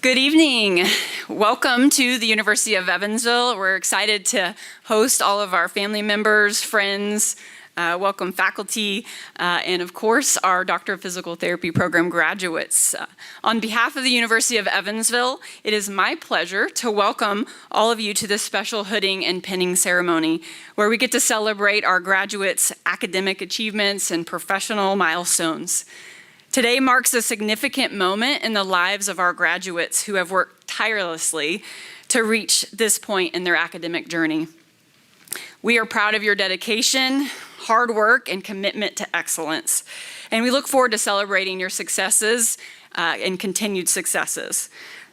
Good evening. Welcome to the University of Evansville. We're excited to host all of our family members, friends, welcome faculty, and of course our Doctor of Physical Therapy program graduates. On behalf of the University of Evansville, it is my pleasure to welcome all of you to this special hooding and pinning ceremony where we get to celebrate our graduates' academic achievements and professional milestones. Today marks a significant moment in the lives of our graduates who have worked tirelessly to reach this point in their academic journey. We are proud of your dedication, hard work, and commitment to excellence. And we look forward to celebrating your successes and continued successes.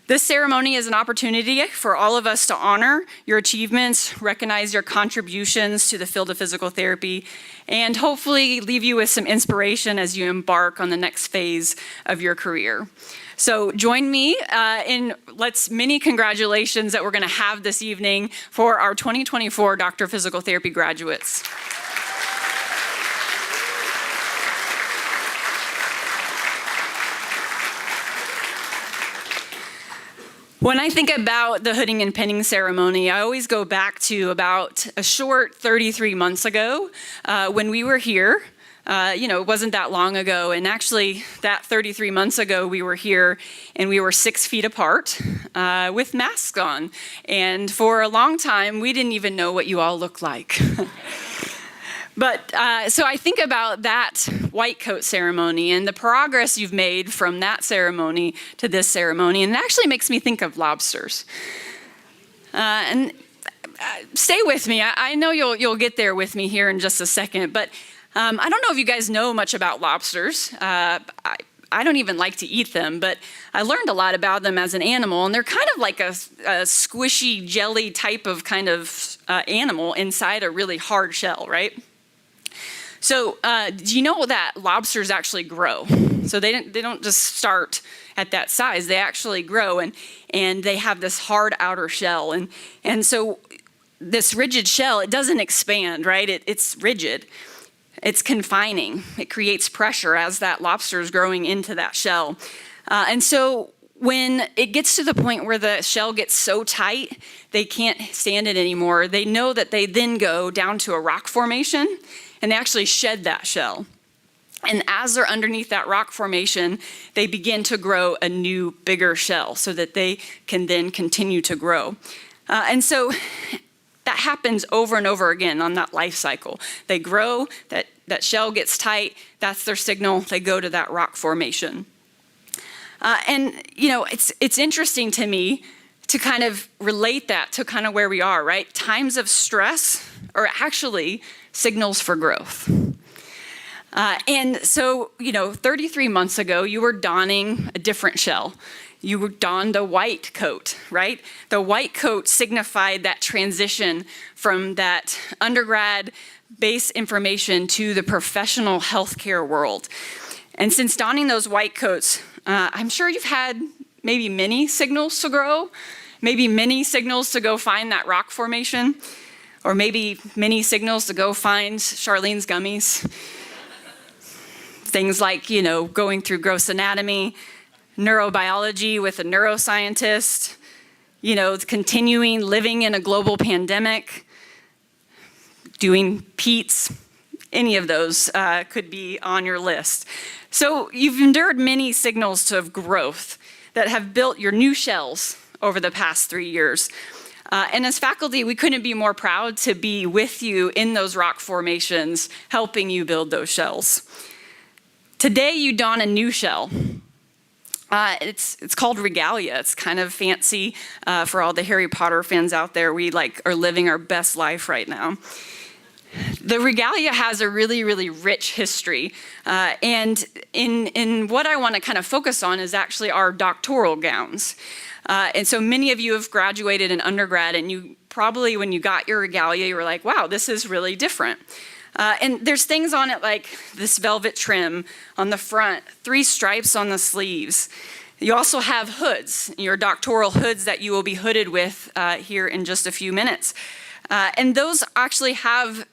This ceremony is an opportunity for all of us to honor your achievements, recognize your contributions to the field of physical therapy, and hopefully leave you with some inspiration as you embark on the next phase of your career. So join me in many congratulations that we're going to have this evening for our 2024 Doctor of Physical Therapy graduates. When I think about the hooding and pinning ceremony, I always go back to about a short 33 months ago when we were here. It wasn't that long ago, and actually that 33 months ago we were here and we were 6 feet apart with masks on. And for a long time, we didn't even know what you all looked like. But so I think about that white coat ceremony and the progress you've made from that ceremony to this ceremony, and it actually makes me think of lobsters. And stay with me. I know you'll get there with me here in just a second, but I don't know if you guys know much about lobsters. I don't even like to eat them, but I learned a lot about them as an animal, and they're kind of like a squishy jelly type of kind of animal inside a really hard shell, right? So do you know that lobsters actually grow? So they don't just start at that size. They actually grow, and they have this hard outer shell. And so this rigid shell, it doesn't expand, right? It's rigid. It's confining. It creates pressure as that lobster is growing into that shell. And so when it gets to the point where the shell gets so tight, they can't stand it anymore, they know that they then go down to a rock formation, and they actually shed that shell. And as they're underneath that rock formation, they begin to grow a new, bigger shell so that they can then continue to grow. And so that happens over and over again on that life cycle. They grow, that shell gets tight, that's their signal, they go to that rock formation. It's interesting to me to kind of relate that to kind of where we are, right? Times of stress are actually signals for growth. And so, 33 months ago, you were donning a different shell. You donned a white coat, right? The white coat signified that transition from that undergrad base information to the professional healthcare world. And since donning those white coats, I'm sure you've had maybe many signals to grow, maybe many signals to go find that rock formation, or maybe many signals to go find Charlene's gummies. Things like, going through gross anatomy, neurobiology with a neuroscientist, continuing living in a global pandemic, doing PETS, any of those could be on your list. So you've endured many signals of growth that have built your new shells over the past 3 years. And as faculty, we couldn't be more proud to be with you in those rock formations, helping you build those shells. Today, you don a new shell. It's called regalia. It's kind of fancy for all the Harry Potter fans out there. We are living our best life right now. The regalia has a really, really rich history. And in what I want to kind of focus on is actually our doctoral gowns. And so many of you have graduated in undergrad, and you probably, when you got your regalia, you were like, wow, this is really different. And there's things on it like this velvet trim on the front, 3 stripes on the sleeves. You also have hoods, your doctoral hoods that you will be hooded with here in just a few minutes. And those actually have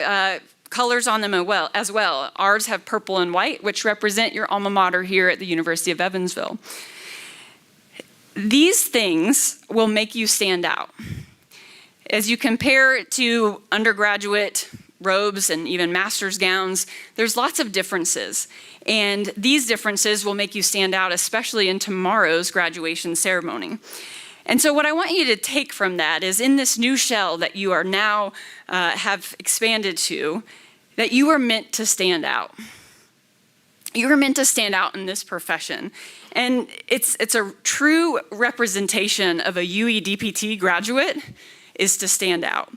colors on them as well. Ours have purple and white, which represent your alma mater here at the University of Evansville. These things will make you stand out. As you compare it to undergraduate robes and even master's gowns, there's lots of differences. And these differences will make you stand out, especially in tomorrow's graduation ceremony. And so what I want you to take from that is in this new shell that you are now have expanded to, that you are meant to stand out. You are meant to stand out in this profession. And it's a true representation of a UE DPT graduate is to stand out.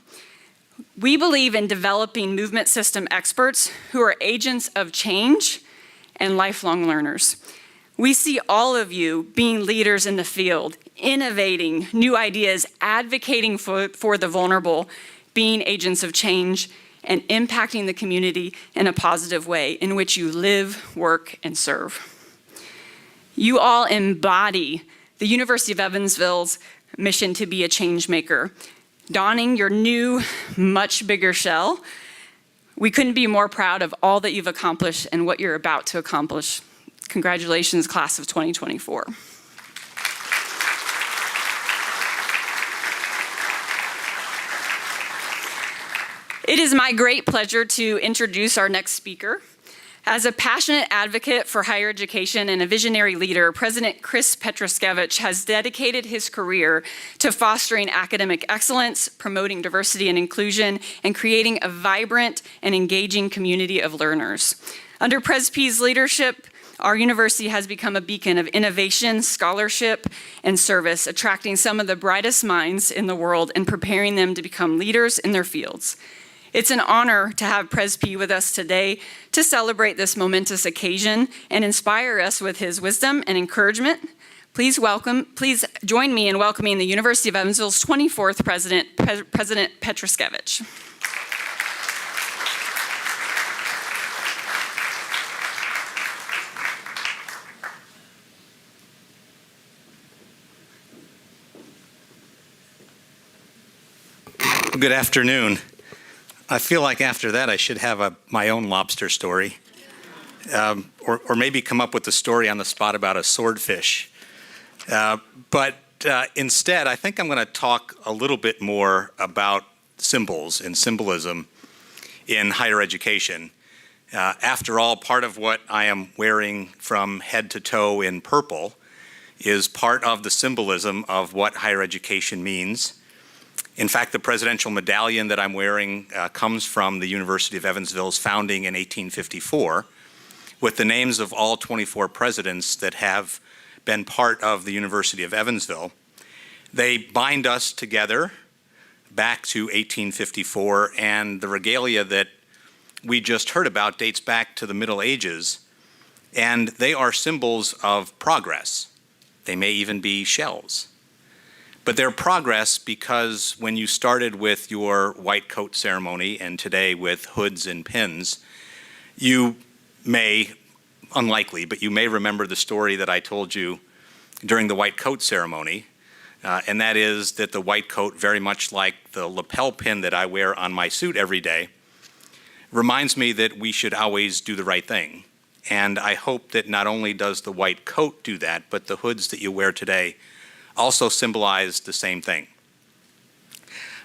We believe in developing movement system experts who are agents of change and lifelong learners. We see all of you being leaders in the field, innovating new ideas, advocating for the vulnerable, being agents of change, and impacting the community in a positive way in which you live, work, and serve. You all embody the University of Evansville's mission to be a change maker. Donning your new, much bigger shell, we couldn't be more proud of all that you've accomplished and what you're about to accomplish. Congratulations, class of 2024. It is my great pleasure to introduce our next speaker. As a passionate advocate for higher education and a visionary leader, President Chris Petruskevich has dedicated his career to fostering academic excellence, promoting diversity and inclusion, and creating a vibrant and engaging community of learners. Under Pres P's leadership, our university has become a beacon of innovation, scholarship, and service, attracting some of the brightest minds in the world and preparing them to become leaders in their fields. It's an honor to have Pres P with us today to celebrate this momentous occasion and inspire us with his wisdom and encouragement. Please join me in welcoming the University of Evansville's 24th president, President Petruskevich. Good afternoon. I feel like after that I should have my own lobster story, or maybe come up with a story on the spot about a swordfish. But instead, I think I'm going to talk a little bit more about symbols and symbolism in higher education. After all, part of what I am wearing from head to toe in purple is part of the symbolism of what higher education means. In fact, the presidential medallion that I'm wearing comes from the University of Evansville's founding in 1854, with the names of all 24 presidents that have been part of the University of Evansville. They bind us together back to 1854, and the regalia that we just heard about dates back to the Middle Ages, and they are symbols of progress. They may even be shells. But they're progress because when you started with your white coat ceremony and today with hoods and pins, you may, unlikely, but you may remember the story that I told you during the white coat ceremony, and that is that the white coat, very much like the lapel pin that I wear on my suit every day, reminds me that we should always do the right thing. And I hope that not only does the white coat do that, but the hoods that you wear today also symbolize the same thing.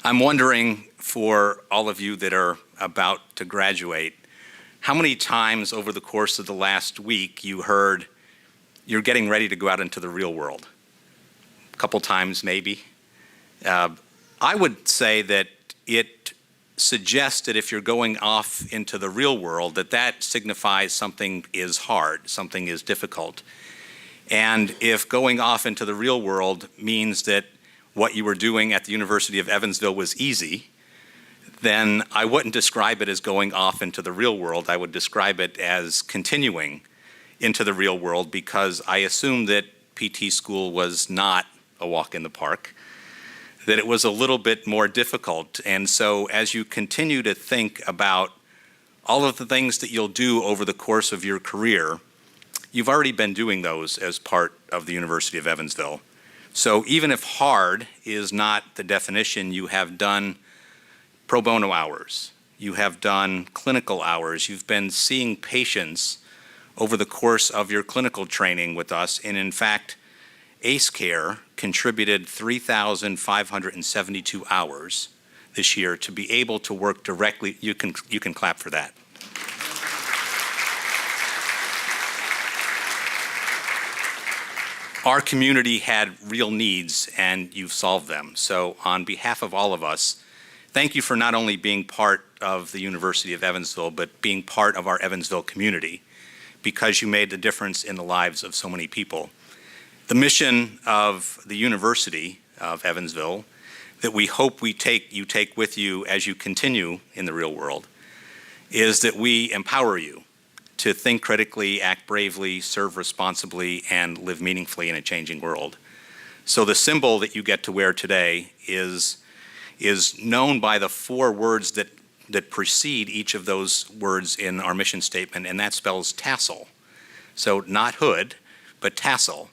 I'm wondering, for all of you that are about to graduate, how many times over the course of the last week you heard you're getting ready to go out into the real world? A couple times maybe. I would say that it suggests that if you're going off into the real world, that signifies something is hard, something is difficult. And if going off into the real world means that what you were doing at the University of Evansville was easy, then I wouldn't describe it as going off into the real world. I would describe it as continuing into the real world, because I assume that PT school was not a walk in the park, that it was a little bit more difficult. And so as you continue to think about all of the things that you'll do over the course of your career, you've already been doing those as part of the University of Evansville. So even if hard is not the definition, you have done pro bono hours, you have done clinical hours, you've been seeing patients over the course of your clinical training with us, and in fact, ACE Care contributed 3,572 hours this year to be able to work directly. You can clap for that. Our community had real needs, and you've solved them. So on behalf of all of us, thank you for not only being part of the University of Evansville, but being part of our Evansville community, because you made the difference in the lives of so many people. The mission of the University of Evansville that we hope you take with you as you continue in the real world is that we empower you to think critically, act bravely, serve responsibly, and live meaningfully in a changing world. So the symbol that you get to wear today is known by the 4 words that precede each of those words in our mission statement, and that spells tassel. So not hood, but tassel.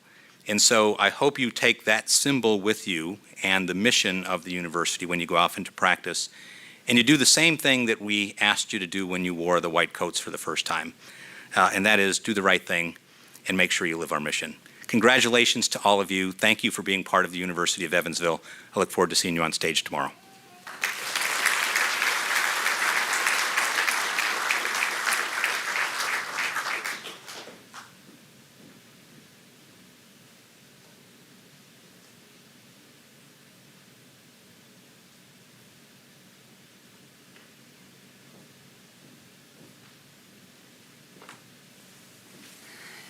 And so I hope you take that symbol with you and the mission of the university when you go off into practice, and you do the same thing that we asked you to do when you wore the white coats for the first time, and that is do the right thing and make sure you live our mission. Congratulations to all of you. Thank you for being part of the University of Evansville. I look forward to seeing you on stage tomorrow.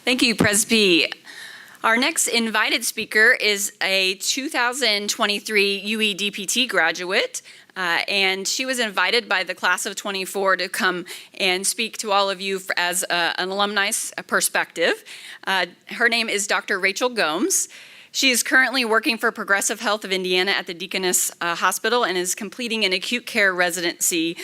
Thank you, Pres B. Our next invited speaker is a 2023 UE DPT graduate, and she was invited by the class of 24 to come and speak to all of you as an alumni perspective. Her name is Dr. Rachel Gomes. She is currently working for Progressive Health of Indiana at the Deaconess Hospital and is completing an acute care residency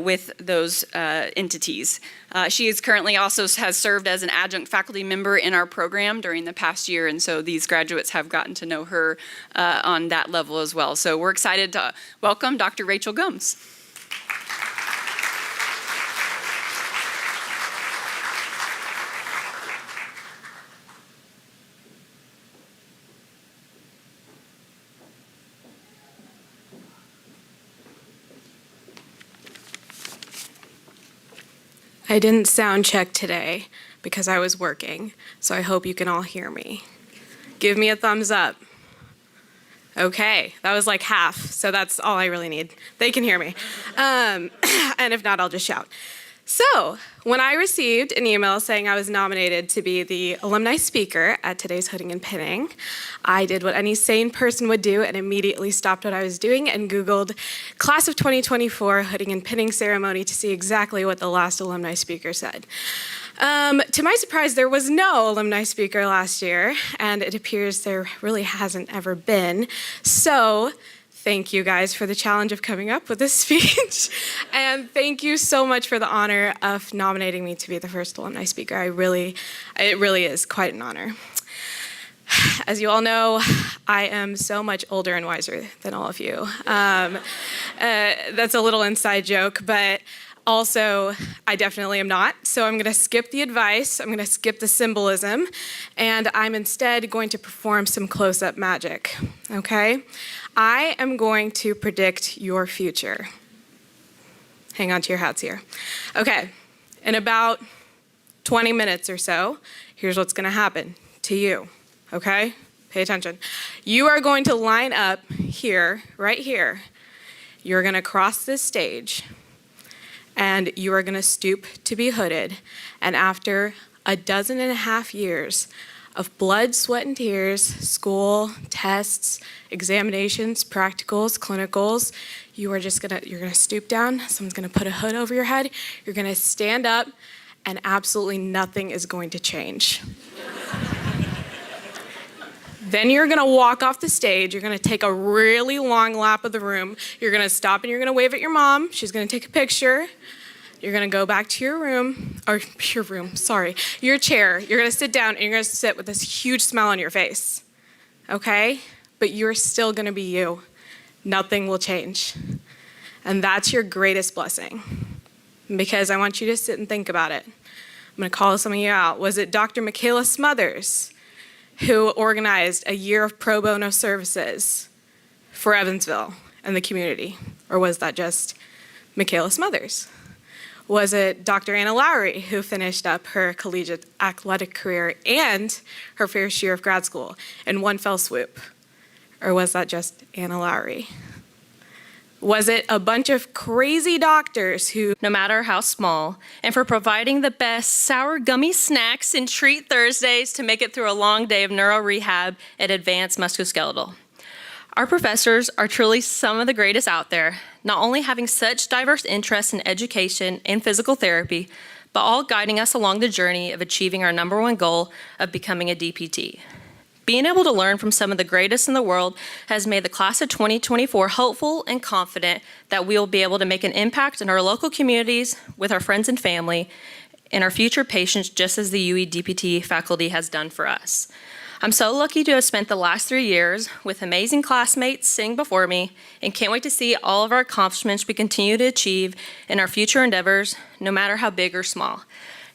with those entities. She is currently also has served as an adjunct faculty member in our program during the past year, and so these graduates have gotten to know her on that level as well. So we're excited to welcome Dr. Rachel Gomes. I didn't sound check today because I was working, so I hope you can all hear me. Give me a thumbs up. Okay, that was like half, so that's all I really need. They can hear me. And if not, I'll just shout. So, when I received an email saying I was nominated to be the alumni speaker at today's Hooding and Pinning, I did what any sane person would do and immediately stopped what I was doing and Googled Class of 2024 Hooding and Pinning Ceremony to see exactly what the last alumni speaker said. To my surprise, there was no alumni speaker last year, and it appears there really hasn't ever been. So, thank you guys for the challenge of coming up with this speech. And thank you so much for the honor of nominating me to be the first alumni speaker. It really is quite an honor. As you all know, I am so much older and wiser than all of you. That's a little inside joke, but also, I definitely am not. So I'm going to skip the advice, I'm going to skip the symbolism, and I'm instead going to perform some close-up magic, okay? I am going to predict your future. Hang on to your hats here. Okay, in about 20 minutes or so, here's what's going to happen to you, okay? Pay attention. You are going to line up here, right here. You're going to cross this stage, and you are going to stoop to be hooded. And after 12.5 years of blood, sweat, and tears, school, tests, examinations, practicals, clinicals, you're gonna stoop down, someone's gonna put a hood over your head, you're gonna stand up, and absolutely nothing is going to change. Then you're gonna walk off the stage, you're gonna take a really long lap of the room, you're gonna stop and you're gonna wave at your mom, she's gonna take a picture, you're gonna go back to your chair, you're gonna sit down and you're gonna sit with this huge smile on your face, okay? But you're still gonna be you. Nothing will change. And that's your greatest blessing. Because I want you to sit and think about it. I'm gonna call some of you out. Was it Dr. Michaela Smothers? who organized a year of pro bono services for Evansville and the community? Or was that just Michaela Smothers? Was it Dr. Anna Lowry, who finished up her collegiate athletic career and her first year of grad school in one fell swoop? Or was that just Anna Lowry? Was it a bunch of crazy doctors who, no matter how small, and for providing the best sour gummy snacks and treat Thursdays to make it through a long day of neuro rehab at Advanced Musculoskeletal? Our professors are truly some of the greatest out there, not only having such diverse interests in education and physical therapy, but all guiding us along the journey of achieving our number one goal of becoming a DPT. Being able to learn from some of the greatest in the world has made the class of 2024 hopeful and confident that we will be able to make an impact in our local communities with our friends and family and our future patients, just as the UE DPT faculty has done for us. I'm so lucky to have spent the last 3 years with amazing classmates sitting before me, and can't wait to see all of our accomplishments we continue to achieve in our future endeavors, no matter how big or small.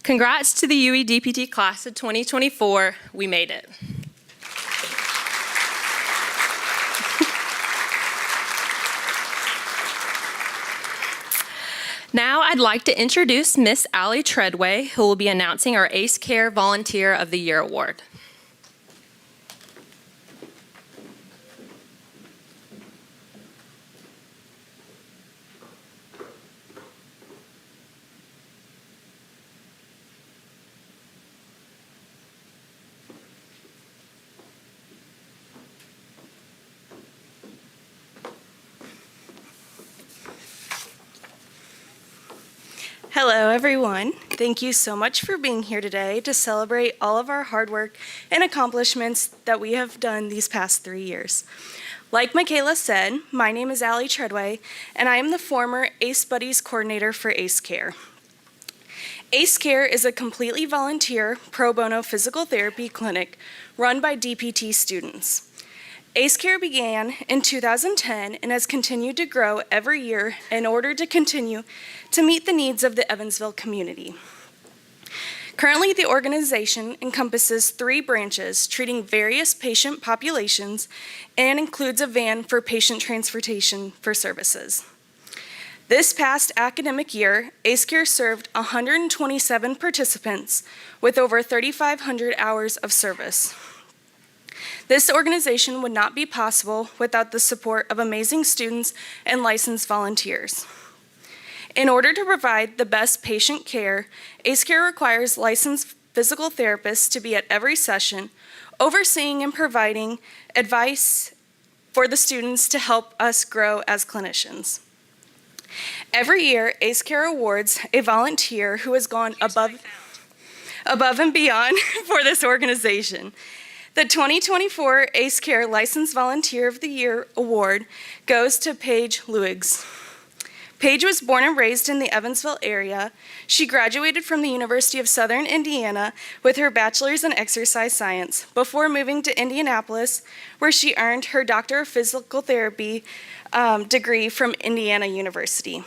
Congrats to the UE DPT class of 2024. We made it. Now I'd like to introduce Miss Allie Treadway, who will be announcing our ACE Care Volunteer of the Year Award. Hello, everyone. Thank you so much for being here today to celebrate all of our hard work and accomplishments that we have done these past 3 years. Like Michaela said, my name is Allie Treadway, and I am the former ACE Buddies Coordinator for ACE Care. ACE Care is a completely volunteer pro bono physical therapy clinic run by DPT students. ACE Care began in 2010 and has continued to grow every year in order to continue to meet the needs of the Evansville community. Currently, the organization encompasses 3 branches treating various patient populations and includes a van for patient transportation for services. This past academic year, ACE Care served 127 participants with over 3,500 hours of service. This organization would not be possible without the support of amazing students and licensed volunteers. In order to provide the best patient care, ACE Care requires licensed physical therapists to be at every session, overseeing and providing advice for the students to help us grow as clinicians. Every year, ACE Care awards a volunteer who has gone above and beyond for this organization. The 2024 ACE Care Licensed Volunteer of the Year Award goes to Paige Luigs. Paige was born and raised in the Evansville area. She graduated from the University of Southern Indiana with her bachelor's in exercise science before moving to Indianapolis, where she earned her Doctor of Physical Therapy degree from Indiana University.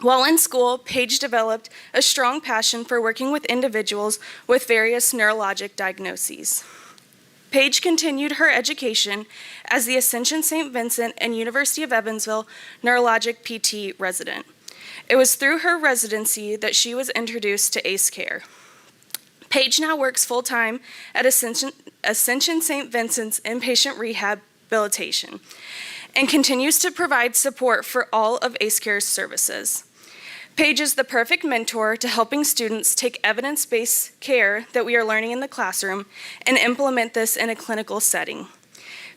While in school, Paige developed a strong passion for working with individuals with various neurologic diagnoses. Paige continued her education as the Ascension St. Vincent and University of Evansville neurologic PT resident. It was through her residency that she was introduced to ACE Care. Paige now works full-time at Ascension St. Vincent's inpatient rehabilitation and continues to provide support for all of ACE Care's services. Paige is the perfect mentor to helping students take evidence-based care that we are learning in the classroom and implement this in a clinical setting.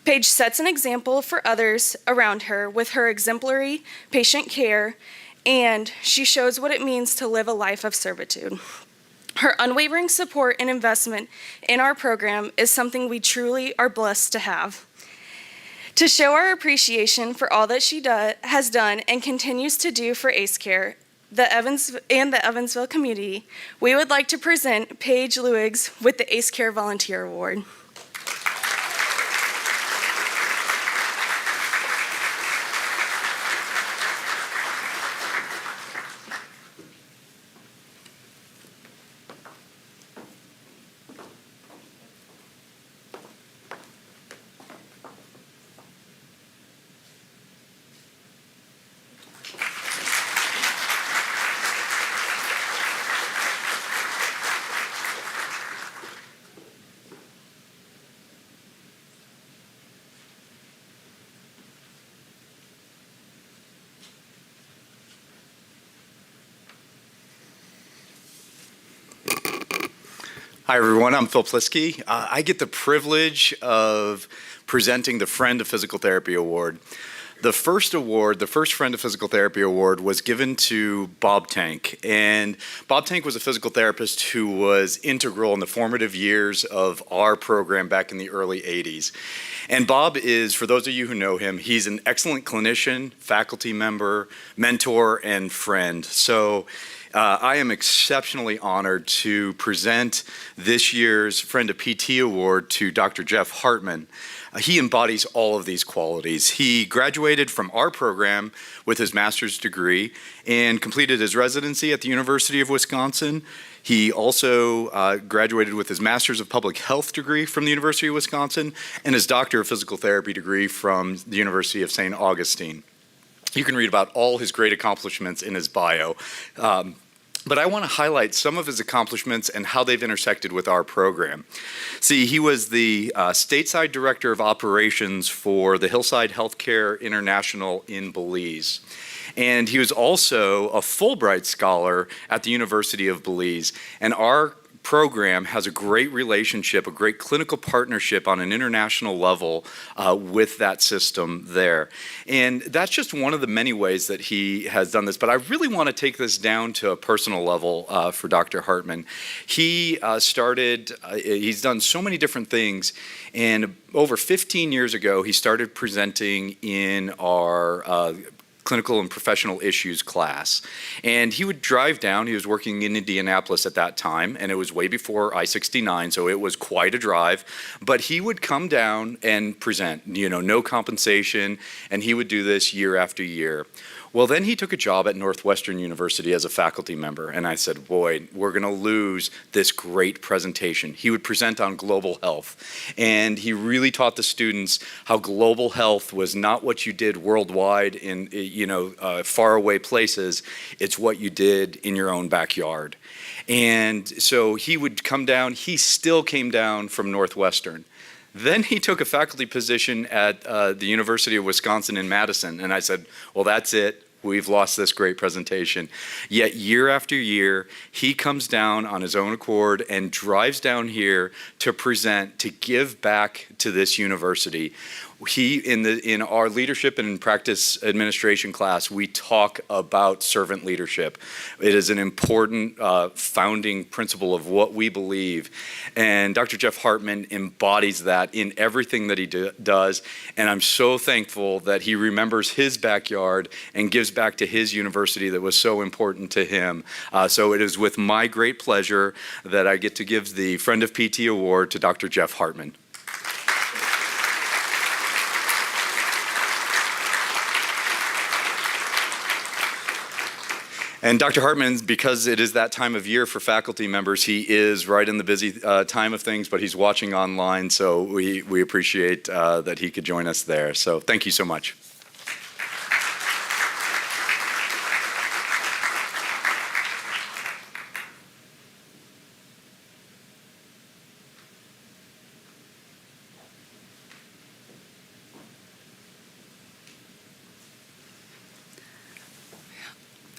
Paige sets an example for others around her with her exemplary patient care, and she shows what it means to live a life of servitude. Her unwavering support and investment in our program is something we truly are blessed to have. To show our appreciation for all that she has done and continues to do for ACE Care, the Evansville community, we would like to present Paige Luigs with the ACE Care Volunteer Award. Hi, everyone. I'm Phil Plisky. I get the privilege of presenting the Friend of Physical Therapy Award. The first award, the first Friend of Physical Therapy Award, was given to Bob Tank. And Bob Tank was a physical therapist who was integral in the formative years of our program back in the early 80s. And Bob is, for those of you who know him, he's an excellent clinician, faculty member, mentor, and friend. So I am exceptionally honored to present this year's Friend of PT Award to Dr. Jeff Hartman. He embodies all of these qualities. He graduated from our program with his master's degree and completed his residency at the University of Wisconsin. He also graduated with his Master's of Public Health degree from the University of Wisconsin and his Doctor of Physical Therapy degree from the University of St. Augustine. You can read about all his great accomplishments in his bio. But I want to highlight some of his accomplishments and how they've intersected with our program. See, he was the stateside director of operations for the Hillside Healthcare International in Belize. And he was also a Fulbright scholar at the University of Belize. And our program has a great relationship, a great clinical partnership on an international level with that system there. And that's just one of the many ways that he has done this. But I really want to take this down to a personal level for Dr. Hartman. He he's done so many different things. And over 15 years ago, he started presenting in our clinical and professional issues class. And he would drive down, he was working in Indianapolis at that time, and it was way before I-69, so it was quite a drive. But he would come down and present, no compensation, and he would do this year after year. Well, then he took a job at Northwestern University as a faculty member, and I said, boy, we're going to lose this great presentation. He would present on global health, and he really taught the students how global health was not what you did worldwide in faraway places. It's what you did in your own backyard. And so he would come down. He still came down from Northwestern. Then he took a faculty position at the University of Wisconsin in Madison, and I said, well, that's it. We've lost this great presentation. Yet year after year, he comes down on his own accord and drives down here to present, to give back to this university. In our leadership and practice administration class, we talk about servant leadership. It is an important founding principle of what we believe. And Dr. Jeff Hartman embodies that in everything that he does. And I'm so thankful that he remembers his backyard and gives back to his university that was so important to him. So it is with my great pleasure that I get to give the Friend of PT Award to Dr. Jeff Hartman. And Dr. Hartman, because it is that time of year for faculty members, he is right in the busy time of things, but he's watching online, so we appreciate that he could join us there. So thank you so much.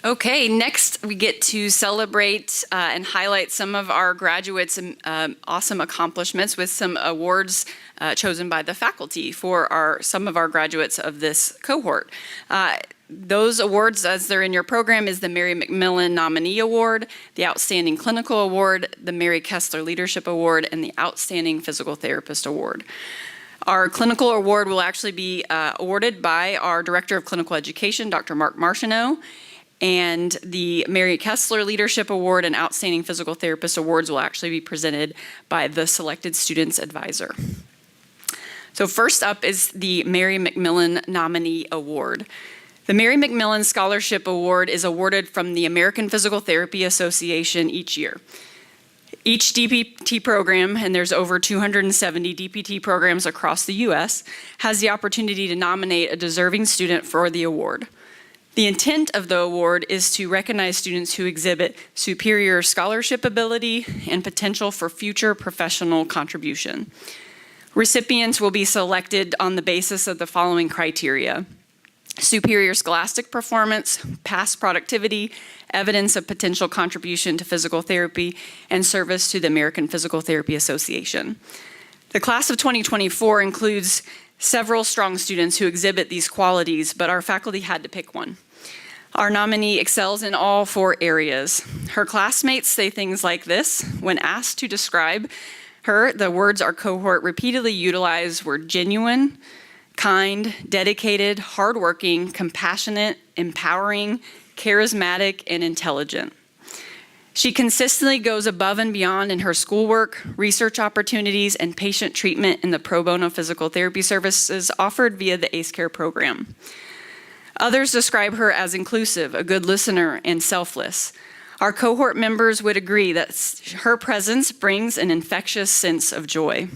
Okay, next we get to celebrate and highlight some of our graduates' awesome accomplishments with some awards chosen by the faculty for some of our graduates of this cohort. Those awards, as they're in your program, is the Mary McMillan Nominee Award, the Outstanding Clinical Award, the Mary Kessler Leadership Award, and the Outstanding Physical Therapist Award. Our clinical award will actually be awarded by our Director of Clinical Education, Dr. Mark Martineau. And the Mary Kessler Leadership Award and Outstanding Physical Therapist Awards will actually be presented by the Selected Students Advisor. So first up is the Mary McMillan Nominee Award. The Mary McMillan Scholarship Award is awarded from the American Physical Therapy Association each year. Each DPT program, and there's over 270 DPT programs across the U.S., has the opportunity to nominate a deserving student for the award. The intent of the award is to recognize students who exhibit superior scholarship ability and potential for future professional contribution. Recipients will be selected on the basis of the following criteria: superior scholastic performance, past productivity, evidence of potential contribution to physical therapy, and service to the American Physical Therapy Association. The class of 2024 includes several strong students who exhibit these qualities, but our faculty had to pick one. Our nominee excels in all 4 areas. Her classmates say things like this. When asked to describe her, the words our cohort repeatedly utilized were genuine, kind, dedicated, hardworking, compassionate, empowering, charismatic, and intelligent. She consistently goes above and beyond in her schoolwork, research opportunities, and patient treatment in the pro bono physical therapy services offered via the ACE Care program. Others describe her as inclusive, a good listener, and selfless. Our cohort members would agree that her presence brings an infectious sense of joy.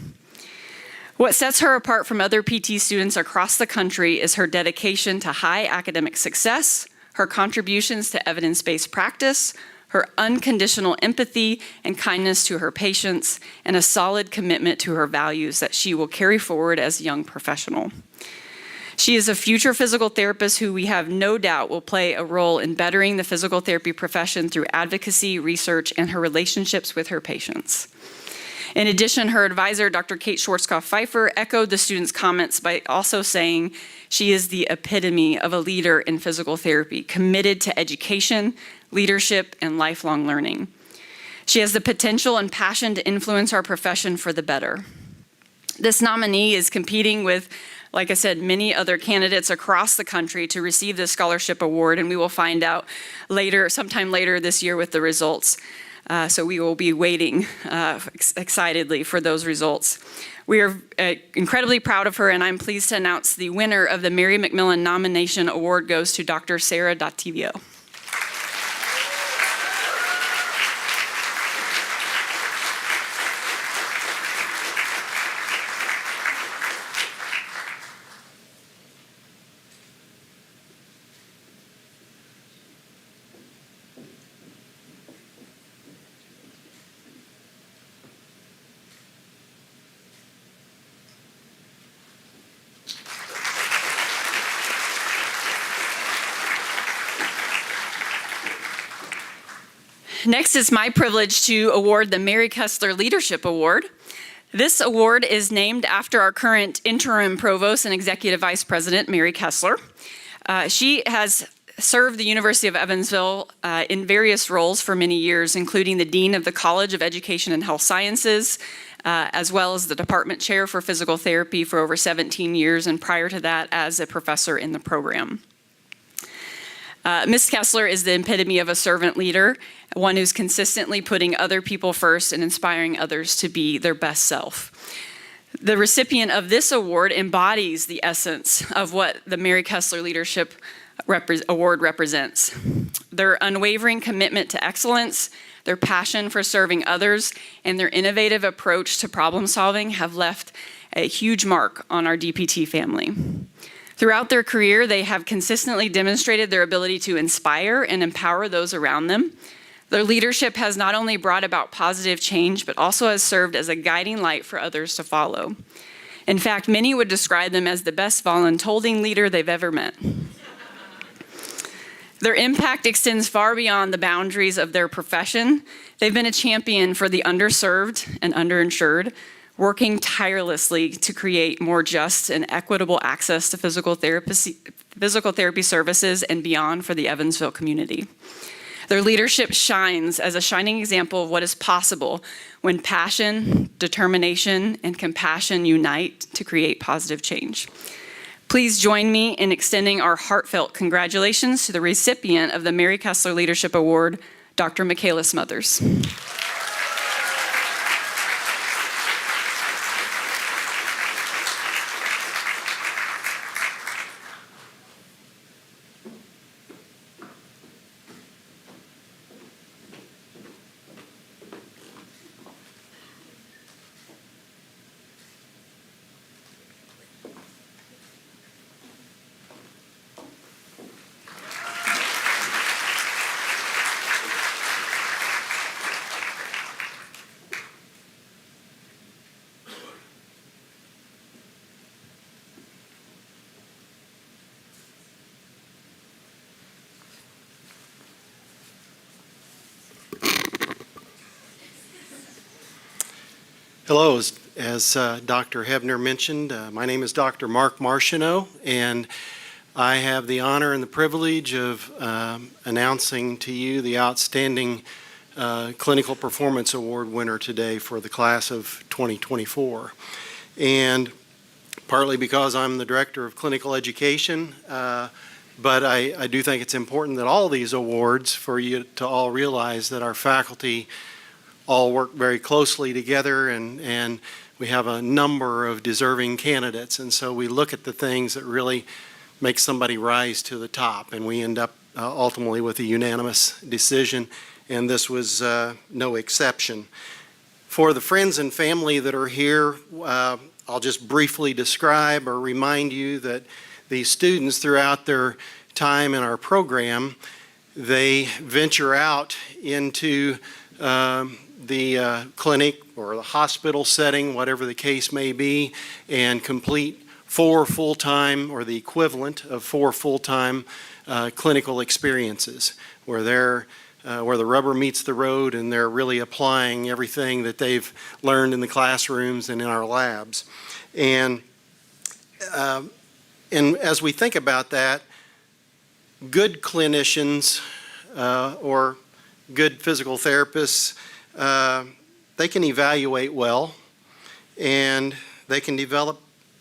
What sets her apart from other PT students across the country is her dedication to high academic success, her contributions to evidence-based practice, her unconditional empathy and kindness to her patients, and a solid commitment to her values that she will carry forward as a young professional. She is a future physical therapist who we have no doubt will play a role in bettering the physical therapy profession through advocacy, research, and her relationships with her patients. In addition, her advisor, Dr. Kate Schwarzkopf-Pfeiffer, echoed the students' comments by also saying she is the epitome of a leader in physical therapy, committed to education, leadership, and lifelong learning. She has the potential and passion to influence our profession for the better. This nominee is competing with, like I said, many other candidates across the country to receive this scholarship award, and we will find out sometime later this year with the results. So we will be waiting excitedly for those results. We are incredibly proud of her, and I'm pleased to announce the winner of the Mary McMillan Nomination Award goes to Dr. Sarah Dativio. Next, it's my privilege to award the Mary Kessler Leadership Award. This award is named after our current interim provost and executive vice president, Mary Kessler. She has served the University of Evansville in various roles for many years, including the Dean of the College of Education and Health Sciences, as well as the Department Chair for Physical Therapy for over 17 years, and prior to that as a professor in the program. Ms. Kessler is the epitome of a servant leader, one who's consistently putting other people first and inspiring others to be their best self. The recipient of this award embodies the essence of what the Mary Kessler Leadership Award represents. Their unwavering commitment to excellence, their passion for serving others, and their innovative approach to problem solving have left a huge mark on our DPT family. Throughout their career, they have consistently demonstrated their ability to inspire and empower those around them. Their leadership has not only brought about positive change, but also has served as a guiding light for others to follow. In fact, many would describe them as the best voluntolding leader they've ever met. Their impact extends far beyond the boundaries of their profession. They've been a champion for the underserved and underinsured, working tirelessly to create more just and equitable access to physical therapy services and beyond for the Evansville community. Their leadership shines as a shining example of what is possible when passion, determination, and compassion unite to create positive change. Please join me in extending our heartfelt congratulations to the recipient of the Mary Kessler Leadership Award, Dr. Michaela Smothers. Hello, as Dr. Hebner mentioned, my name is Dr. Mark Martineau, and I have the honor and the privilege of announcing to you the Outstanding Clinical Performance Award winner today for the class of 2024. And partly because I'm the Director of Clinical Education, but I do think it's important that all these awards, for you to all realize that our faculty all work very closely together, and we have a number of deserving candidates. And so we look at the things that really make somebody rise to the top, and we end up ultimately with a unanimous decision, and this was no exception. For the friends and family that are here, I'll just briefly describe or remind you that these students throughout their time in our program, they venture out into the clinic or the hospital setting, whatever the case may be, and complete 4 full-time or the equivalent of 4 full-time clinical experiences where the rubber meets the road and they're really applying everything that they've learned in the classrooms and in our labs. And as we think about that, good clinicians or good physical therapists, they can evaluate well, and they can develop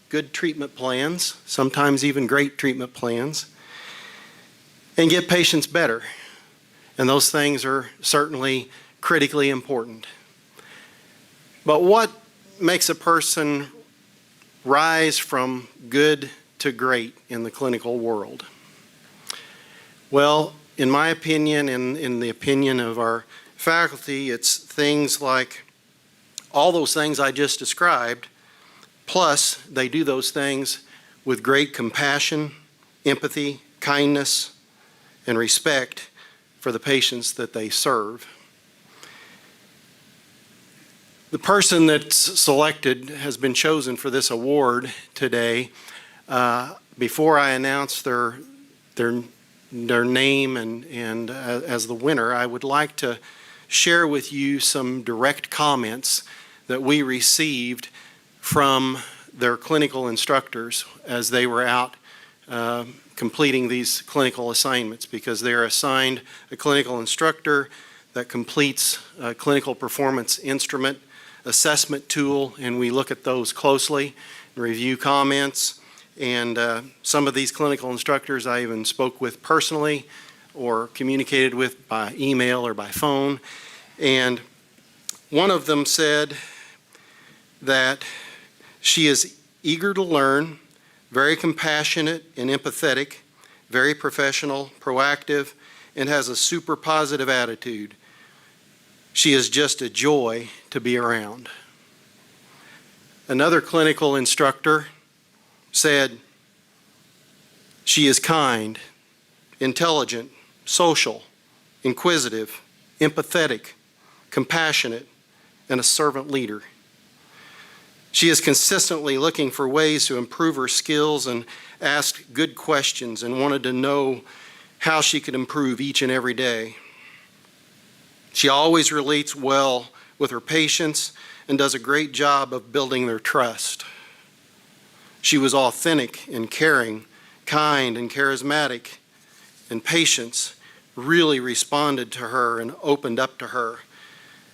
good treatment plans, sometimes even great treatment plans, and get patients better. And those things are certainly critically important. But what makes a person rise from good to great in the clinical world? Well, in my opinion, and in the opinion of our faculty, it's things like all those things I just described, plus they do those things with great compassion, empathy, kindness, and respect for the patients that they serve. The person that's selected has been chosen for this award today. Before I announce their name and as the winner, I would like to share with you some direct comments that we received from their clinical instructors as they were out completing these clinical assignments, because they're assigned a clinical instructor that completes a clinical performance instrument assessment tool, and we look at those closely and review comments. And some of these clinical instructors I even spoke with personally or communicated with by email or by phone. And one of them said that she is eager to learn, very compassionate and empathetic, very professional, proactive, and has a super positive attitude. She is just a joy to be around. Another clinical instructor said, she is kind, intelligent, social, inquisitive, empathetic, compassionate, and a servant leader. She is consistently looking for ways to improve her skills and asked good questions and wanted to know how she could improve each and every day. She always relates well with her patients and does a great job of building their trust. She was authentic and caring, kind and charismatic, and patients really responded to her and opened up to her.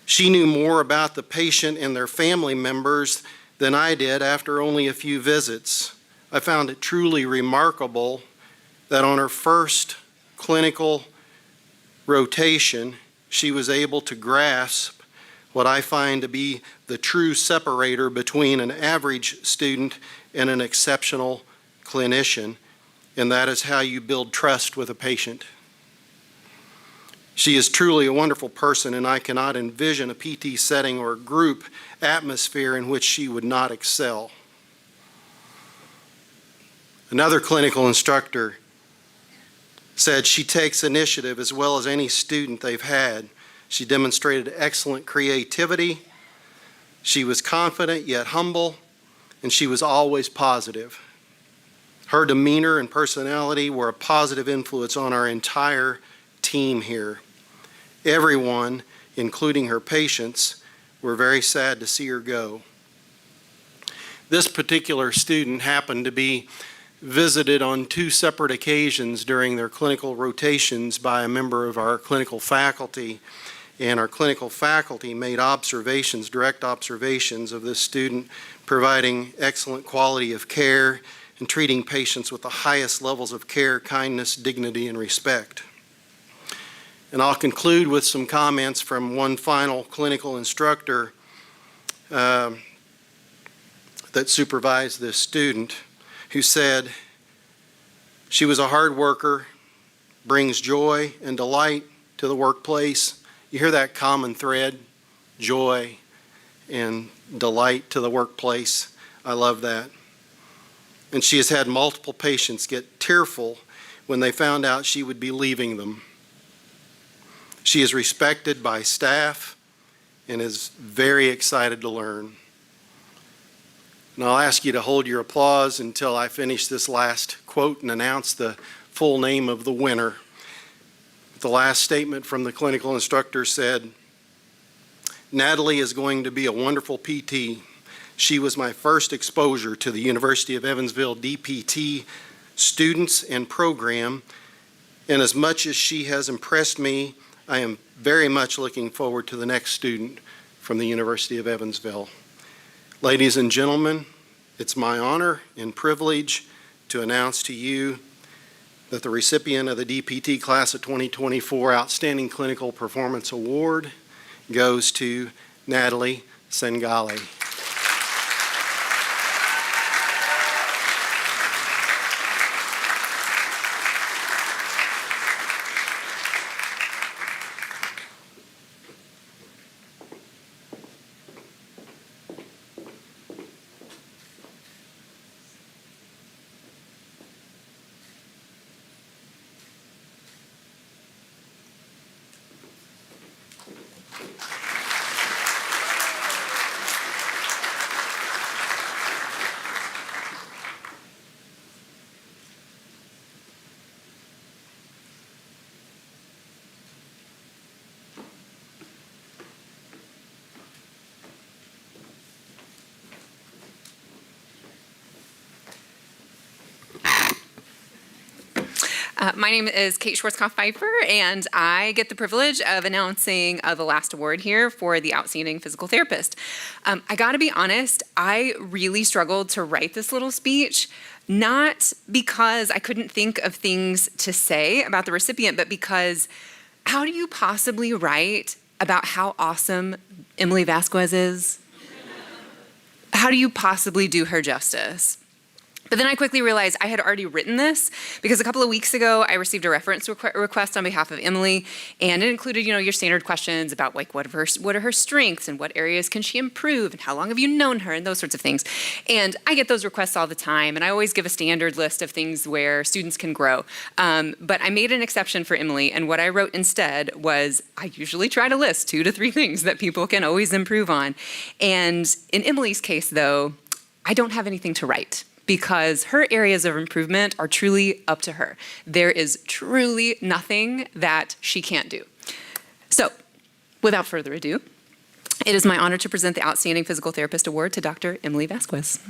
She knew more about the patient and their family members than I did after only a few visits. I found it truly remarkable that on her first clinical rotation, she was able to grasp what I find to be the true separator between an average student and an exceptional clinician, and that is how you build trust with a patient. She is truly a wonderful person, and I cannot envision a PT setting or a group atmosphere in which she would not excel. Another clinical instructor said she takes initiative as well as any student they've had. She demonstrated excellent creativity. She was confident yet humble, and she was always positive. Her demeanor and personality were a positive influence on our entire team here. Everyone, including her patients, We're very sad to see her go. This particular student happened to be visited on 2 separate occasions during their clinical rotations by a member of our clinical faculty, and our clinical faculty made observations, direct observations of this student providing excellent quality of care and treating patients with the highest levels of care, kindness, dignity, and respect. And I'll conclude with some comments from one final clinical instructor that supervised this student, who said, "She was a hard worker, brings joy and delight to the workplace." You hear that common thread, joy and delight to the workplace. I love that. And she has had multiple patients get tearful when they found out she would be leaving them. She is respected by staff and is very excited to learn. And I'll ask you to hold your applause until I finish this last quote and announce the full name of the winner. The last statement from the clinical instructor said, "Natalie is going to be a wonderful PT. She was my first exposure to the University of Evansville DPT students and program, and as much as she has impressed me, I am very much looking forward to the next student from the University of Evansville." Ladies and gentlemen, it's my honor and privilege to announce to you that the recipient of the DPT Class of 2024 Outstanding Clinical Performance Award goes to Natalie Sengali. My name is Kate Schwarzkopf-Pfeiffer, and I get the privilege of announcing the last award here for the Outstanding Physical Therapist. I gotta be honest, I really struggled to write this little speech, not because I couldn't think of things to say about the recipient, but because how do you possibly write about how awesome Emily Vasquez is? How do you possibly do her justice? But then I quickly realized I had already written this because a couple of weeks ago I received a reference request on behalf of Emily, and it included, your standard questions about like what are her strengths and what areas can she improve and how long have you known her and those sorts of things. And I get those requests all the time, and I always give a standard list of things where students can grow. But I made an exception for Emily, and what I wrote instead was I usually try to list 2 to 3 things that people can always improve on. And in Emily's case, though, I don't have anything to write, because her areas of improvement are truly up to her. There is truly nothing that she can't do. So, without further ado, it is my honor to present the Outstanding Physical Therapist Award to Dr. Emily Vasquez.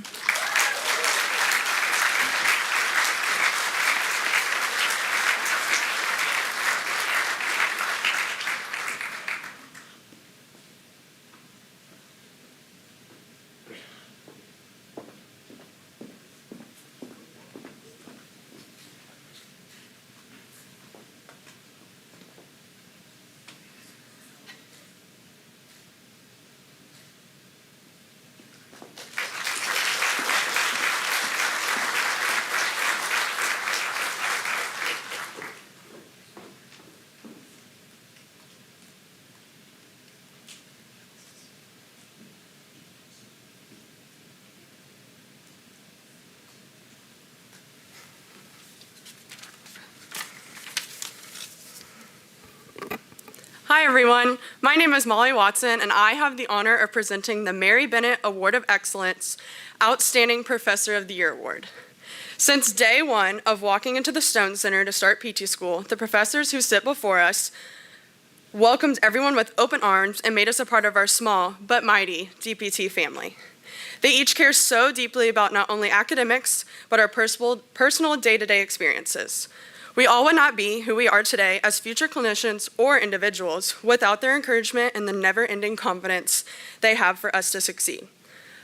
Hi everyone, my name is Molly Watson, and I have the honor of presenting the Mary Bennett Award of Excellence Outstanding Professor of the Year Award. Since day one of walking into the Stone Center to start PT school, the professors who sit before us welcomed everyone with open arms and made us a part of our small but mighty DPT family. They each care so deeply about not only academics, but our personal day-to-day experiences. We all would not be who we are today as future clinicians or individuals without their encouragement and the never-ending confidence they have for us to succeed.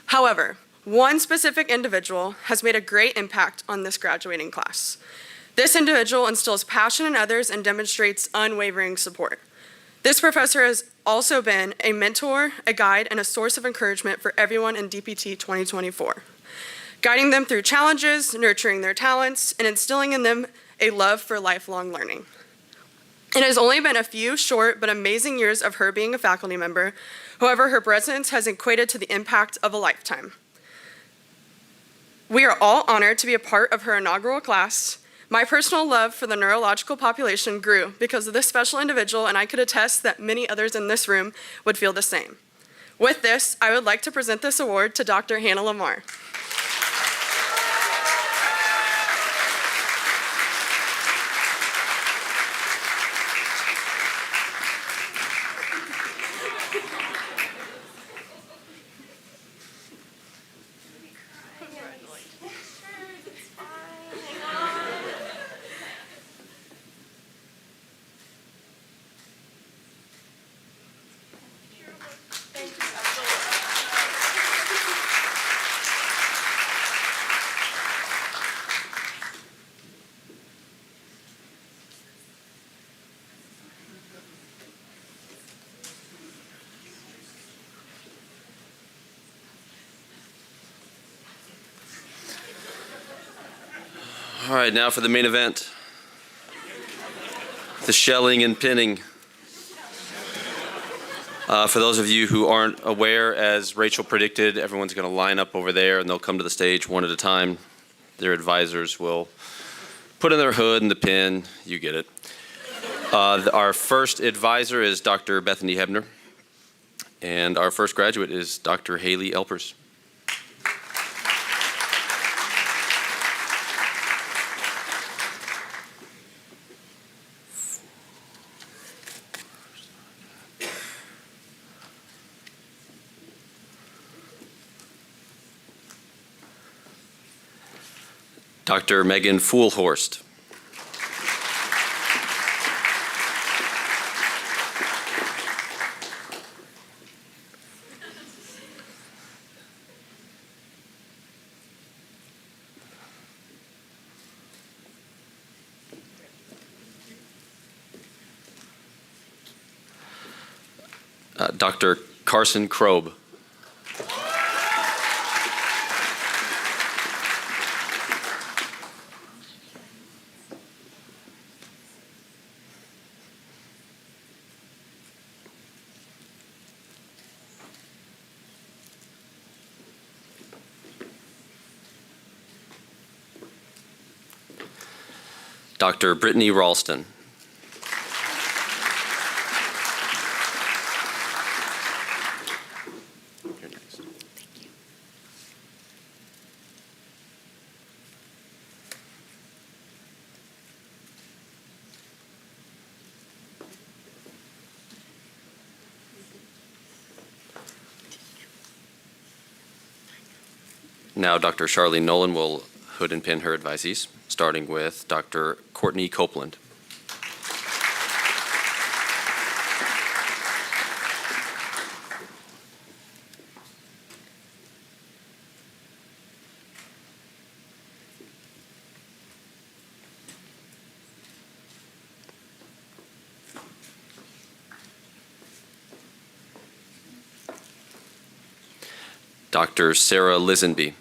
However, one specific individual has made a great impact on this graduating class. This individual instills passion in others and demonstrates unwavering support. This professor has also been a mentor, a guide, and a source of encouragement for everyone in DPT 2024, guiding them through challenges, nurturing their talents, and instilling in them a love for lifelong learning. It has only been a few short but amazing years of her being a faculty member. However, her presence has equated to the impact of a lifetime. We are all honored to be a part of her inaugural class. My personal love for the neurological population grew because of this special individual, and I could attest that many others in this room would feel the same. With this, I would like to present this award to Dr. Hannah Lamar. All right, now for the main event. The shelling and pinning. For those of you who aren't aware, as Rachel predicted, everyone's going to line up over there and they'll come to the stage one at a time. Their advisors will put in their hood and the pin. You get it. Our first advisor is Dr. Bethany Hebner, and our first graduate is Dr. Haley Elpers. Dr. Megan Fuhlhorst. Dr. Carson Krob. Dr. Brittany Ralston. Now Dr. Charlene Nolan will hood and pin her advisees, starting with Dr. Courtney Copeland. Dr. Sarah Lisenby.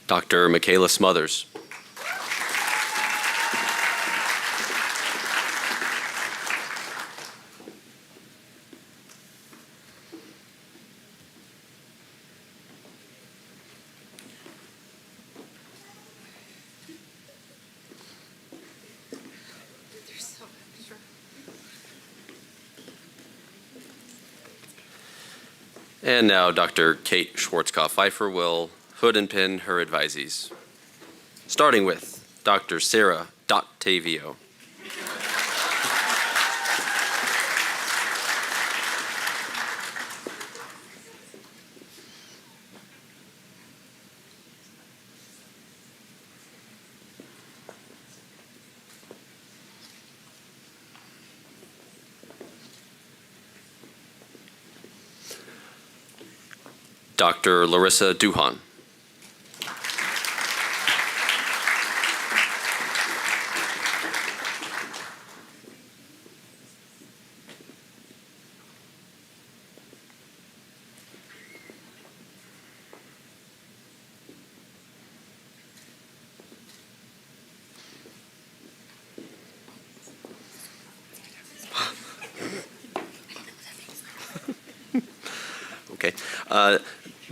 Dr. Michaela Smothers. And now Dr. Kate Schwarzkopf-Pfeiffer will hood and pin her advisees, starting with Dr. Sarah Dottavio. Dr. Larissa Duhan. Okay.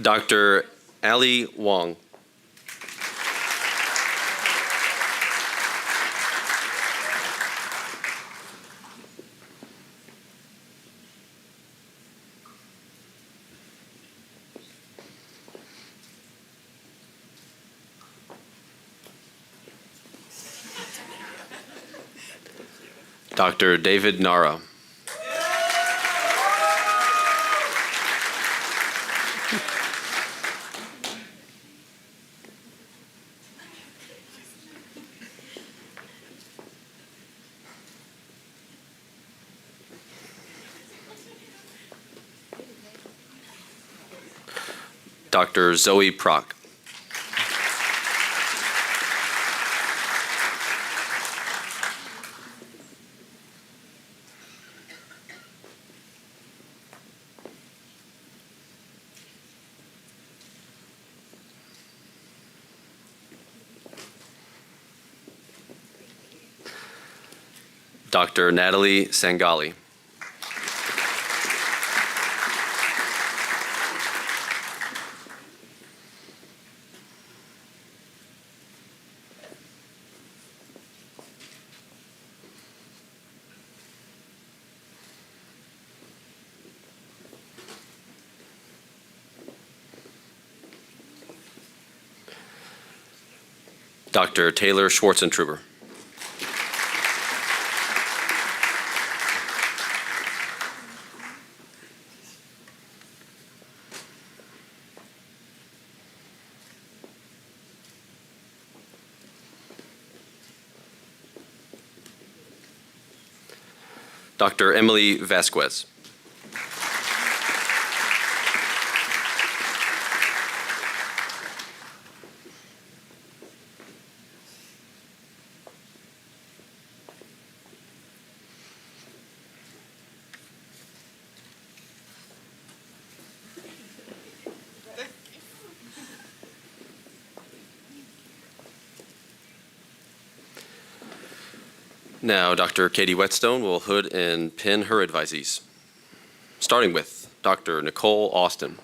Dr. Ali Wong. Dr. David Nara. Dr. Zoe Prock. Dr. Natalie Sangali. Dr. Taylor Schwartzentruber. Dr. Emily Vasquez. Now, Dr. Katie Whetstone will hood and pin her advisees, starting with Dr. Nicole Austin.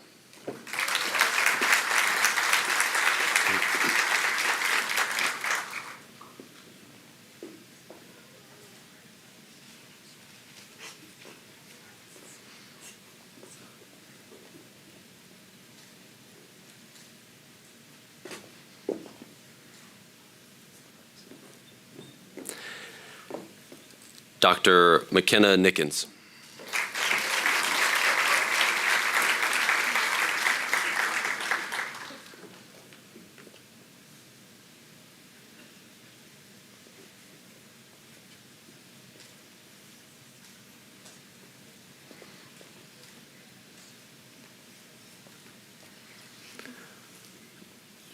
Dr. McKenna Nickens.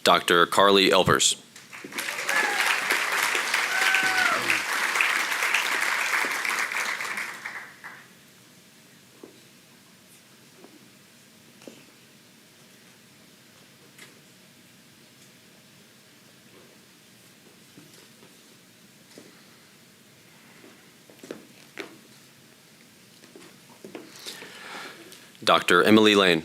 Dr. Carly Elvers. Dr. Emily Lane.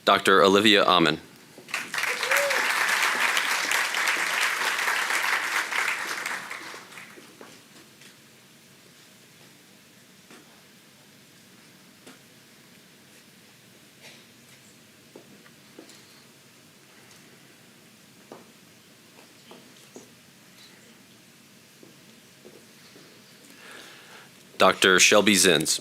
Dr. Olivia Amen. Dr. Shelby Zins.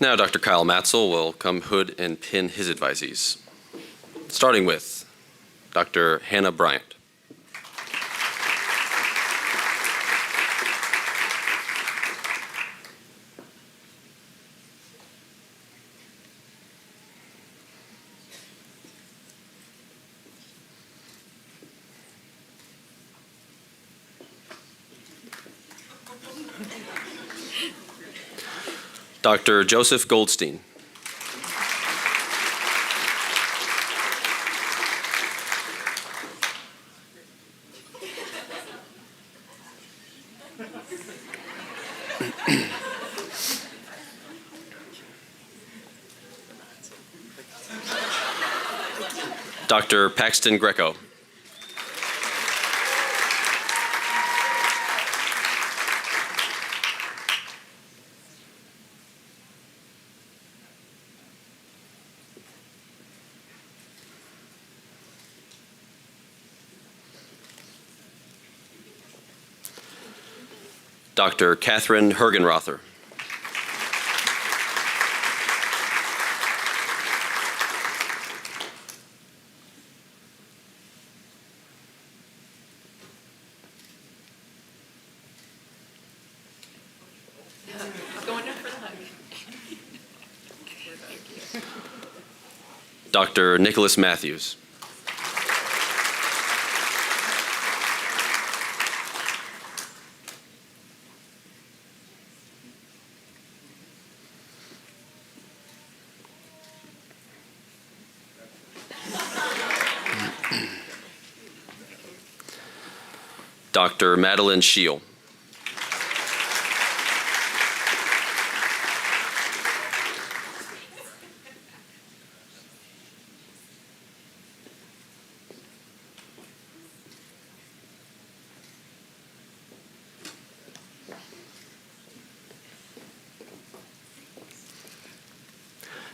Now Dr. Kyle Matzel will come hood and pin his advisees, starting with Dr. Hannah Bryant. Dr. Joseph Goldstein. Dr. Paxton Greco. Dr. Catherine Hergenrother. Dr. Nicholas Matthews. Dr. Madeline Scheel.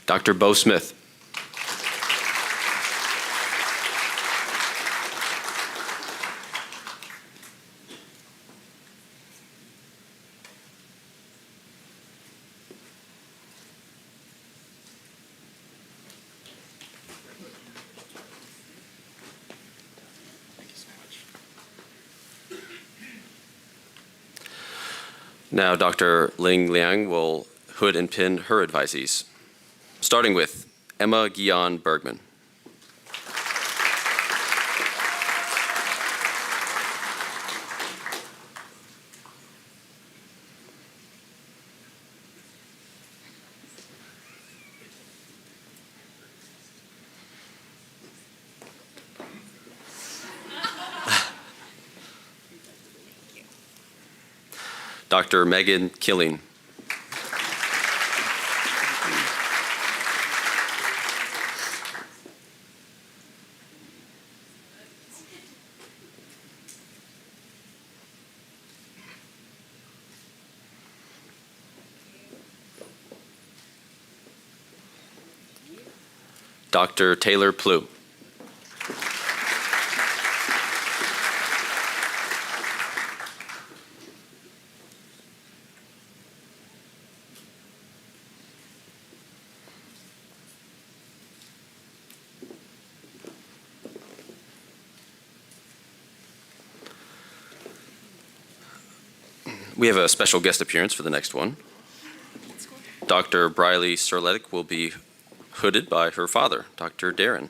Dr. Bo Smith. Now Dr. Ling Liang will hood and pin her advisees, starting with Emma Guion Bergman. Dr. Megan Killing. Dr. Taylor Plew. We have a special guest appearance for the next one. Dr. Briley Serletic will be hooded by her father, Dr. Darren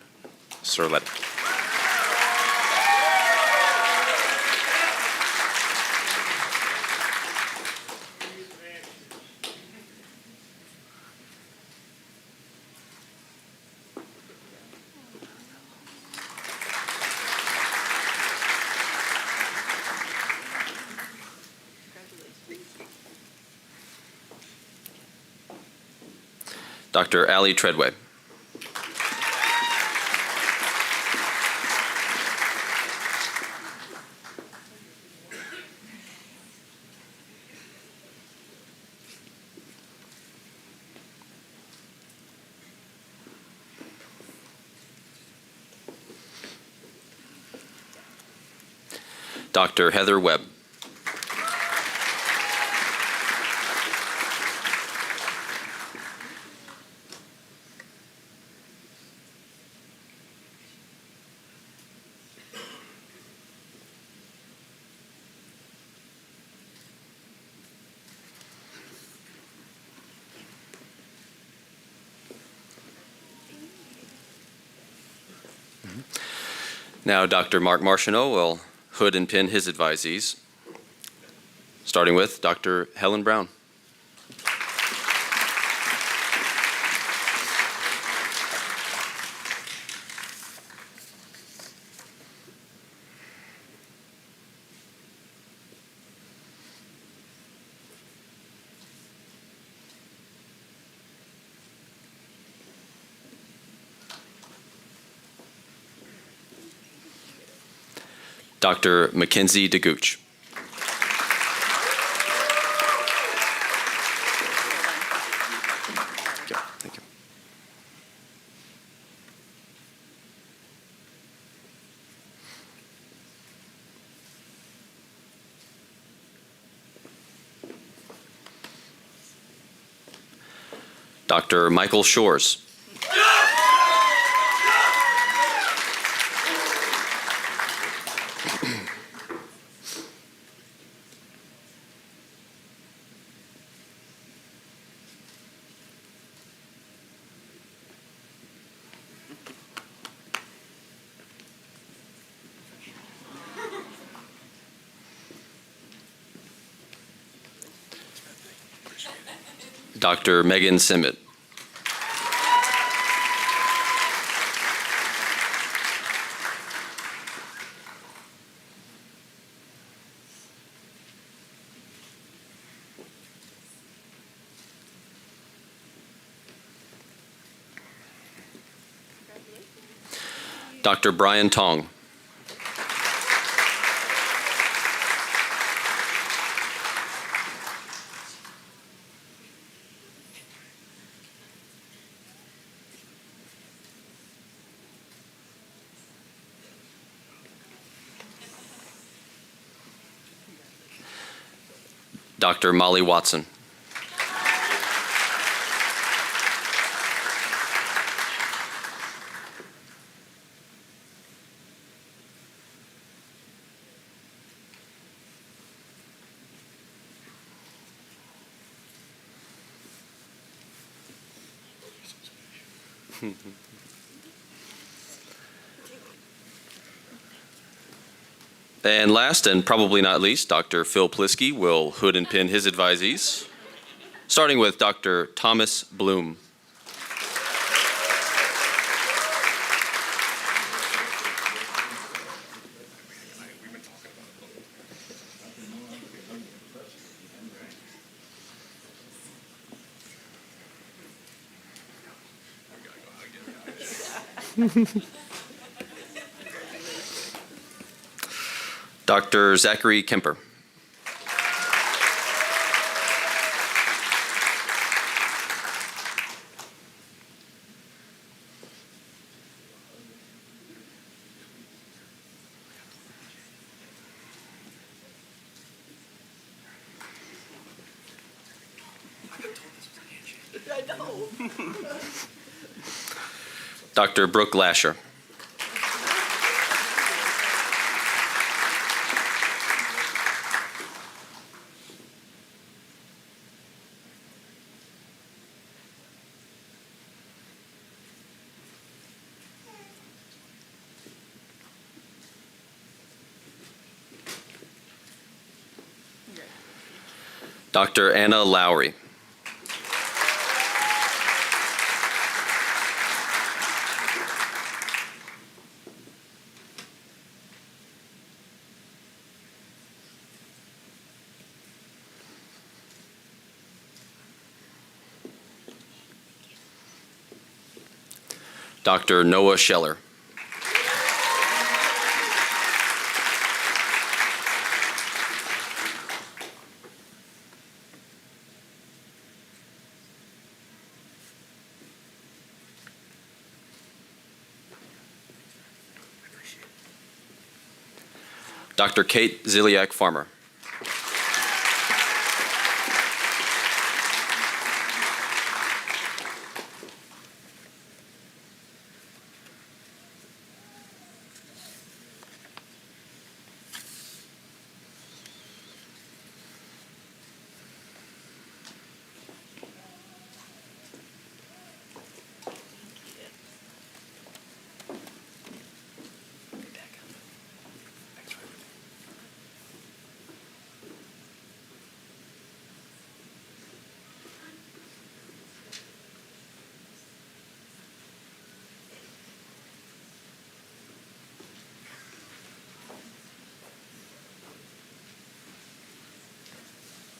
Serletic. Dr. Allie Treadway. Dr. Heather Webb. Now, Dr. Mark Martineau will hood and pin his advisees, starting with Dr. Helen Brown. Dr. Mackenzie DeGooch. Thank you. Dr. Michael Shores. Dr. Megan Simmet. Dr. Brian Tong. Dr. Molly Watson. And last, and probably not least, Dr. Phil Plisky will hood and pin his advisees, starting with Dr. Thomas Bloom. Dr. Zachary Kemper. Dr. Brooke Lasher. Dr. Anna Lowry. Dr. Noah Scheller. Dr. Kate Ziliak Farmer.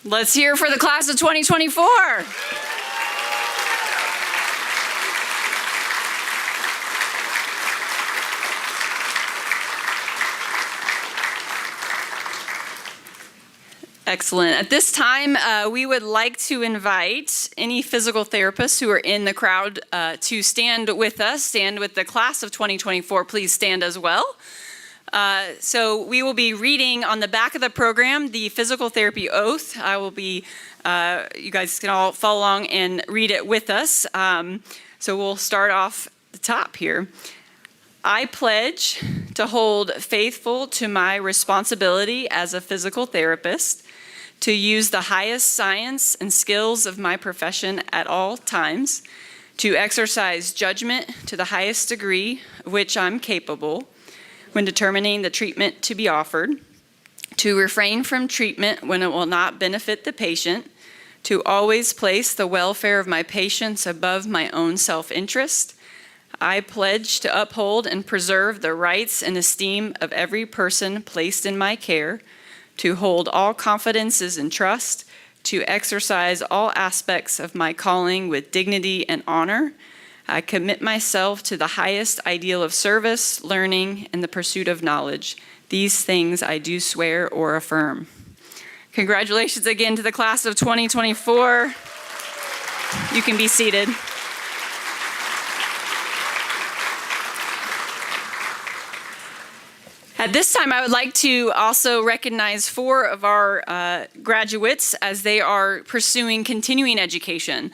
Let's hear for the class of 2024. Excellent. At this time, we would like to invite any physical therapists who are in the crowd to stand with us, stand with the class of 2024. Please stand as well. So we will be reading on the back of the program the physical therapy oath. I will be, you guys can all follow along and read it with us. So we'll start off the top here. I pledge to hold faithful to my responsibility as a physical therapist, to use the highest science and skills of my profession at all times, to exercise judgment to the highest degree of which I'm capable when determining the treatment to be offered, to refrain from treatment when it will not benefit the patient, to always place the welfare of my patients above my own self-interest. I pledge to uphold and preserve the rights and esteem of every person placed in my care, to hold all confidences and trust, to exercise all aspects of my calling with dignity and honor. I commit myself to the highest ideal of service, learning, and the pursuit of knowledge. These things I do swear or affirm. Congratulations again to the class of 2024. You can be seated. At this time, I would like to also recognize 4 of our graduates as they are pursuing continuing education.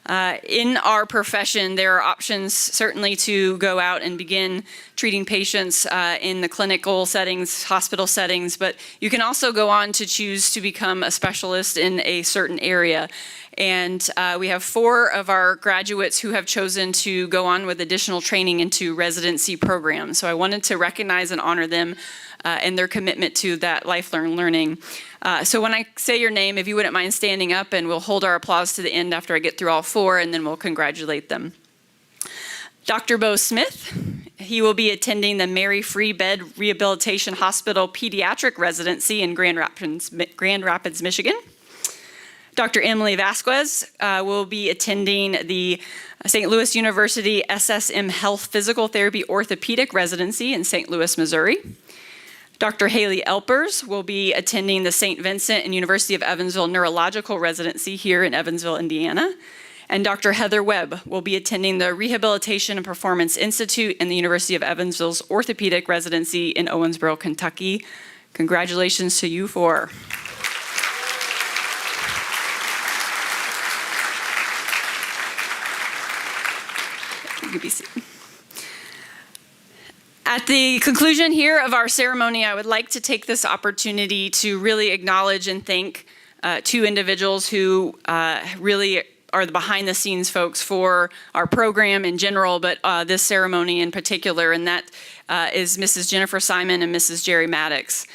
In our profession, there are options certainly to go out and begin treating patients in the clinical settings, hospital settings, but you can also go on to choose to become a specialist in a certain area. And we have 4 of our graduates who have chosen to go on with additional training into residency programs. So I wanted to recognize and honor them and their commitment to that lifelong learning. So when I say your name, if you wouldn't mind standing up, and we'll hold our applause to the end after I get through all 4, and then we'll congratulate them. Dr. Bo Smith, he will be attending the Mary Free Bed Rehabilitation Hospital Pediatric Residency in Grand Rapids, Michigan. Dr. Emily Vasquez will be attending the St. Louis University SSM Health Physical Therapy Orthopedic Residency in St. Louis, Missouri. Dr. Haley Elpers will be attending the St. Vincent and University of Evansville Neurological Residency here in Evansville, Indiana. And Dr. Heather Webb will be attending the Rehabilitation and Performance Institute in the University of Evansville's Orthopedic Residency in Owensboro, Kentucky. Congratulations to you 4. You can be seated. At the conclusion here of our ceremony, I would like to take this opportunity to really acknowledge and thank 2 individuals who really are the behind-the-scenes folks for our program in general, but this ceremony in particular, and that is Mrs. Jennifer Simon and Mrs. Jerry Maddox.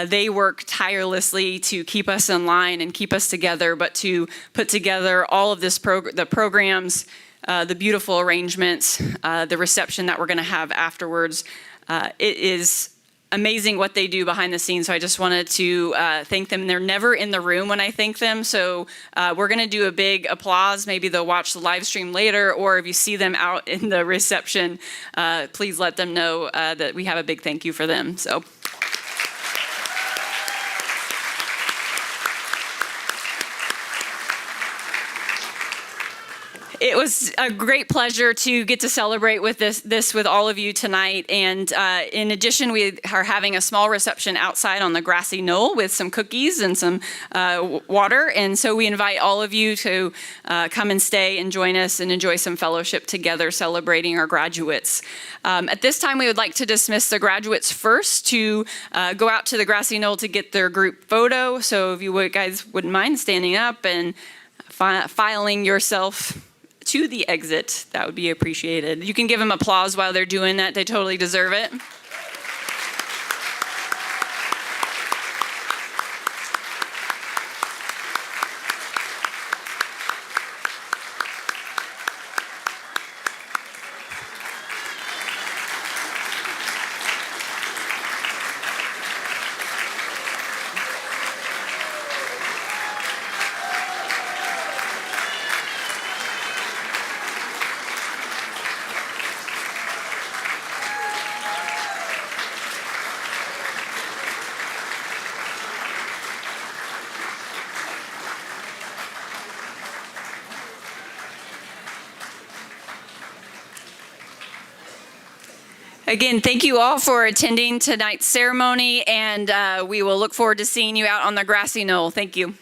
They work tirelessly to keep us in line and keep us together, but to put together all of this the programs, the beautiful arrangements, the reception that we're going to have afterwards. It is amazing what they do behind the scenes. So I just wanted to thank them. They're never in the room when I thank them. So we're going to do a big applause. Maybe they'll watch the live stream later, or if you see them out in the reception, please let them know that we have a big thank you for them. So. It was a great pleasure to get to celebrate with this with all of you tonight. And in addition, we are having a small reception outside on the grassy knoll with some cookies and some water. And so we invite all of you to come and stay and join us and enjoy some fellowship together, celebrating our graduates. At this time, we would like to dismiss the graduates first to go out to the grassy knoll to get their group photo. So if you guys wouldn't mind standing up and filing yourself to the exit, that would be appreciated. You can give them applause while they're doing that. They totally deserve it. Again, thank you all for attending tonight's ceremony, and we will look forward to seeing you out on the grassy knoll. Thank you.